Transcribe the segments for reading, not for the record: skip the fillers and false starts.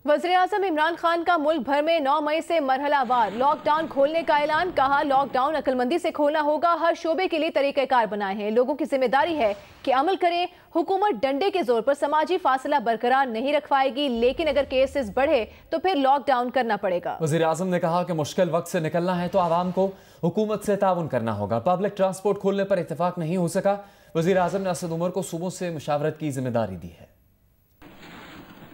वज़ीर-ए-आज़म इमरान खान का मुल्क भर में 9 मई से मरहलावार लॉकडाउन खोलने का ऐलान। कहा, लॉकडाउन अक्लमंदी से खोलना होगा। हर शोबे के लिए तरीक़ेकार बनाए हैं। लोगों की जिम्मेदारी है कि अमल करें। हुकूमत डंडे के जोर पर समाजी फासला बरकरार नहीं रखवाएगी, लेकिन अगर केसेस बढ़े तो फिर लॉकडाउन करना पड़ेगा। वज़ीर-ए-आज़म ने कहा कि मुश्किल वक्त से निकलना है तो आवाम को हुकूमत से ताउन करना होगा। पब्लिक ट्रांसपोर्ट खोलने पर इत्तेफाक नहीं हो सका। वज़ीर-ए-आज़म ने असद उमर को सूबों से मुशावरत की जिम्मेदारी दी है।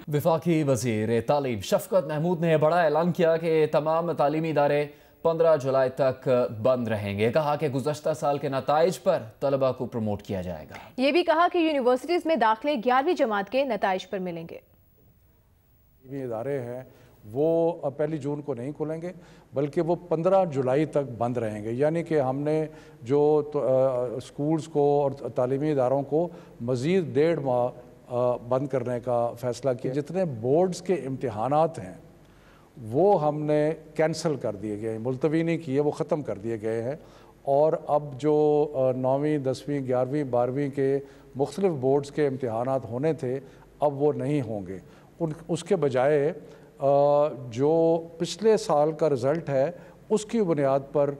वफाकी वज़ीर तालीम शफकत महमूद ने बड़ा ऐलान किया कि तमाम तालीमी इदारे 15 जुलाई तक बंद रहेंगे। कहा कि गुज़श्ता साल के नताइज पर तलबा को प्रमोट किया जाएगा। ये भी कहा कि यूनिवर्सिटीज़ में दाखिले 11वीं जमात के नताइज पर मिलेंगे। इदारे हैं वो 1 जून को नहीं खुलेंगे, बल्कि वो 15 जुलाई तक बंद रहेंगे। यानी कि हमने जो स्कूल्स को और तालीमी इदारों को मज़ीद 1.5 माह बंद करने का फ़ैसला किया। जितने बोर्ड्स के इम्तिहानात हैं वो हमने कैंसिल कर दिए गए हैं, मुलतवी नहीं किए, वो ख़त्म कर दिए गए हैं। और अब जो 9वीं 10वीं 11वीं 12वीं के मुख्तलिफ बोर्ड्स के इम्तिहानात होने थे अब वो नहीं होंगे। उसके बजाय जो पिछले साल का रिज़ल्ट है उसकी बुनियाद पर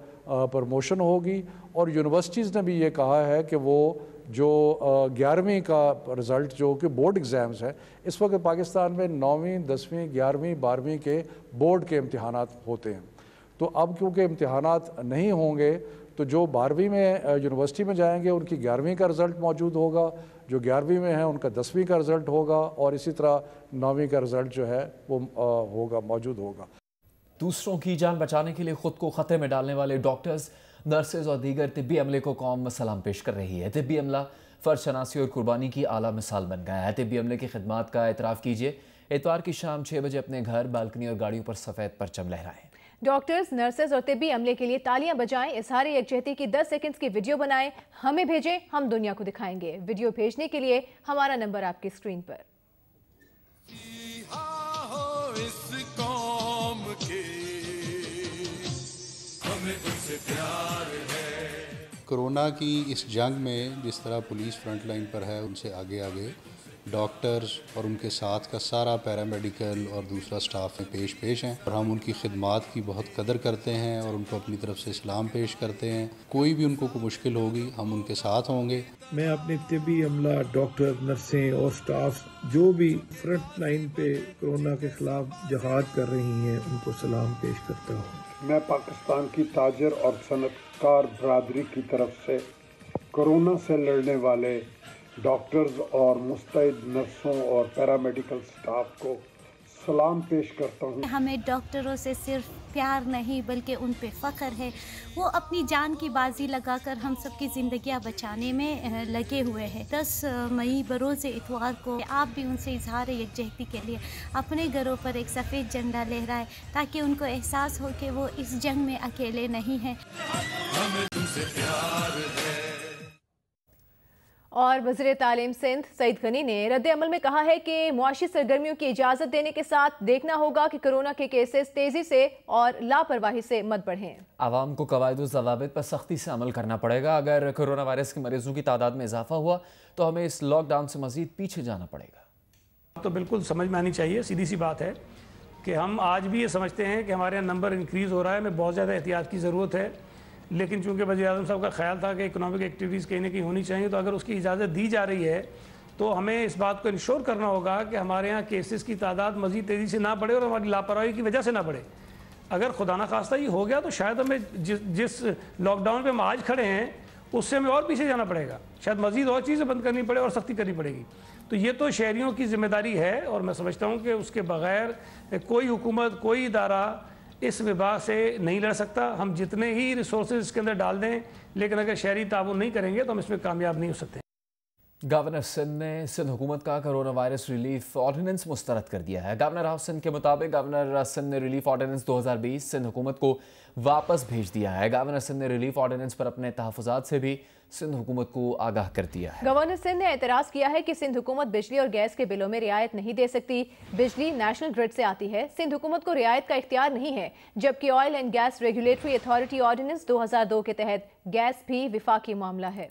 प्रमोशन होगी। और यूनिवर्सिटीज़ ने भी ये कहा है कि वो जो 11वीं का रिज़ल्ट जो कि बोर्ड एग्ज़ाम्स है, इस वक्त पाकिस्तान में 9वीं 10वीं 11वीं 12वीं के बोर्ड के इम्तिहानात होते हैं। तो अब क्योंकि इम्तिहानात नहीं होंगे तो जो 12वीं में यूनिवर्सिटी में जाएंगे उनकी 11वीं का रिज़ल्ट मौजूद होगा, जो 11वीं में है उनका 10वीं का रिज़ल्ट होगा, और इसी तरह 9वीं का रिज़ल्ट जो है वो मौजूद होगा। दूसरों की जान बचाने के लिए खुद को खतरे में डालने वाले डॉक्टर्स, नर्सेज और दीगर तिब्बी अमले को कौम सलाम पेश कर रही है। तिब्बी अमला फ़र्ज शनासी और कुर्बानी की आला मिसाल बन गया है। तिब्बी अमले की खिदमात का एतराफ़ कीजिए। इतवार की शाम 6 बजे अपने घर, बालकनी और गाड़ियों पर सफ़ेद परचम लहराएं। डॉक्टर्स, नर्सेज और तिब्बी अमले के लिए तालियां बजाएं। इज़हार यकजहती की 10 सेकंड्स की वीडियो बनाएं, हमें भेजें, हम दुनिया को दिखाएंगे। वीडियो भेजने के लिए हमारा नंबर आपकी स्क्रीन पर। कोरोना की इस जंग में जिस तरह पुलिस फ्रंट लाइन पर है, उनसे आगे आगे डॉक्टर्स और उनके साथ का सारा पैरामेडिकल और दूसरा स्टाफ में पेश हैं, और हम उनकी खिदमात की बहुत कदर करते हैं और उनको अपनी तरफ से सलाम पेश करते हैं। कोई भी उनको कोई मुश्किल होगी हम उनके साथ होंगे। मैं अपनी तिब्बी अमला, डॉक्टर, नर्सें और स्टाफ जो भी फ्रंट लाइन पे कोरोना के खिलाफ जहाद कर रही हैं उनको सलाम पेश करता हूँ। मैं पाकिस्तान की ताजर और सनतकार बरादरी की तरफ से कोरोना से लड़ने वाले डॉक्टर्स और मुस्तैद नर्सों और पैरामेडिकल स्टाफ को सलाम पेश करता हूँ। हमें डॉक्टरों से सिर्फ प्यार नहीं बल्कि उन पे फ़ख्र है। वो अपनी जान की बाजी लगाकर हम सबकी ज़िंदगियाँ बचाने में लगे हुए हैं। 10 मई बरोज़ इतवार को आप भी उनसे इजहार यकजहती के लिए अपने घरों पर एक सफ़ेद झंडा लहराएं, ताकि उनको एहसास हो कि वो इस जंग में अकेले नहीं हैं। और वज़ीर तालीम सिंध सईद गनी ने रद्द अमल में कहा है कि मुआशी सरगर्मियों की इजाज़त देने के साथ देखना होगा कि कोरोना के केसेस तेज़ी से और लापरवाही से मत बढ़ें। आवाम को कवायद और ज़वाबित पर सख्ती से अमल करना पड़ेगा। अगर कोरोना वायरस के मरीजों की तादाद में इजाफा हुआ तो हमें इस लॉकडाउन से मज़ीद पीछे जाना पड़ेगा। तो बिल्कुल समझ में आनी चाहिए, सीधी सी बात है कि हम आज भी ये समझते हैं कि हमारे यहाँ नंबर इंक्रीज़ हो रहा है, हमें बहुत ज़्यादा एहतियात की ज़रूरत है। लेकिन चूंकि वज़ीर-ए-आज़म साहब का ख्याल था कि इकोनॉमिक एक्टिविटीज़ कहीं ना कहीं होनी चाहिए, तो अगर उसकी इजाज़त दी जा रही है तो हमें इस बात को इंश्योर करना होगा कि हमारे यहाँ केसेस की तादाद मज़ीद तेज़ी से ना बढ़े और हमारी लापरवाही की वजह से ना बढ़े। अगर खुदा न खास्ता ये हो गया तो शायद हमें जिस लॉकडाउन पर हम आज खड़े हैं उससे हमें और पीछे जाना पड़ेगा, शायद मज़ीद और चीज़ें बंद करनी पड़े और सख्ती करनी पड़ेगी। तो ये तो शहरियों की जिम्मेदारी है, और मैं समझता हूँ कि उसके बग़ैर कोई हुकूमत, कोई इदारा इस वबा से नहीं लड़ सकता। हम जितने ही रिसोर्सेज इसके अंदर डाल दें, लेकिन अगर शहरी ताउन नहीं करेंगे तो हम इसमें कामयाब नहीं हो सकते। गवर्नर सिंध ने सिंध हुकूमत का कोरोना वायरस रिलीफ ऑर्डिनेंस मुस्तरद कर दिया है। गवर्नर राव सिंध के मुताबिक गवर्नर सिंध ने रिलीफ ऑर्डिनेंस 2020 सिंध हुकूमत को वापस भेज दिया है। गवर्नर सिंध ने रिलीफ ऑर्डिनेंस पर अपने तहफ़्फ़ुज़ात से भी सिंध हुकूमत को आगाह कर दिया है। गवर्नर सिंध ने एतराज़ किया है कि सिंध हुकूमत बिजली और गैस के बिलों में रियायत नहीं दे सकती। बिजली नेशनल ग्रिड से आती है, सिंध हुकूमत को रियायत का इख्तियार नहीं है, जबकि oil and gas regulatory authority ordinance 2002 के तहत गैस भी विफाकी मामला है।